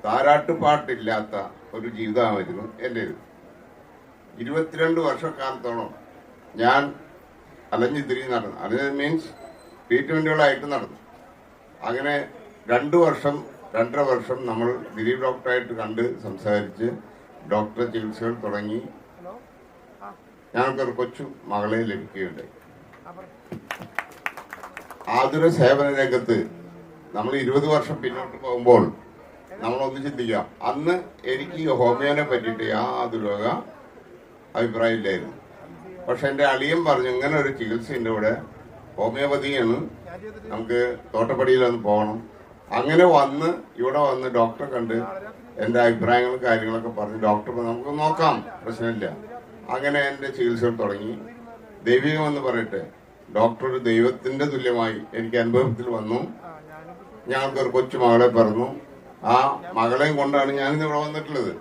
താരാട്ടുപാട്ടില്ലാത്ത ഒരു ജീവിതമായിരുന്നു എൻ്റേത്. 22 വർഷക്കാലത്തോളം ഞാൻ അലഞ്ഞിതിരി നടന്നു. അത് മീൻസ് ട്രീറ്റ്മെൻറ്റുകളായിട്ട് നടന്നു. അങ്ങനെ 2-2.5 വർഷം നമ്മൾ ദിലീപ് ഡോക്ടറായിട്ട് കണ്ട് സംസാരിച്ച് ഡോക്ടറെ ചികിത്സകൾ തുടങ്ങി. ഞങ്ങൾക്കൊരു കൊച്ചു മകളെ ലഭിക്കുകയുണ്ടായി. ആതുര സേവന രംഗത്ത് നമ്മൾ 20 വർഷം പിന്നോട്ട് പോകുമ്പോൾ നമ്മളൊന്ന് ചിന്തിക്കാം. അന്ന് എനിക്ക് ഹോമിയോനെ പറ്റിയിട്ട് യാതൊരു അഭിപ്രായമില്ലായിരുന്നു. പക്ഷെ എൻ്റെ അളിയൻ പറഞ്ഞു, ഇങ്ങനെ ഒരു ചികിത്സയുണ്ട് ഇവിടെ, ഹോമിയോപ്പതിയാണ്, നമുക്ക് തോട്ടപ്പടിയിലൊന്ന് പോകണം. അങ്ങനെ ഇവിടെ വന്ന് ഡോക്ടറെ കണ്ട് എൻ്റെ അഭിപ്രായങ്ങളും കാര്യങ്ങളൊക്കെ പറഞ്ഞ് ഡോക്ടർ നമുക്ക് നോക്കാം, പ്രശ്നമില്ല. അങ്ങനെ എൻ്റെ ചികിത്സകൾ തുടങ്ങി. ദൈവികമെന്ന് പറയട്ടെ, ഡോക്ടർ ഒരു ദൈവത്തിൻ്റെ തുല്യമായി എനിക്ക് അനുഭവത്തിൽ വന്നു. ഞങ്ങൾക്കൊരു കൊച്ചു മകളെ പറഞ്ഞു. ആ മകളെയും കൊണ്ടാണ് ഞാനിന്ന് ഇവിടെ വന്നിട്ടുള്ളത്.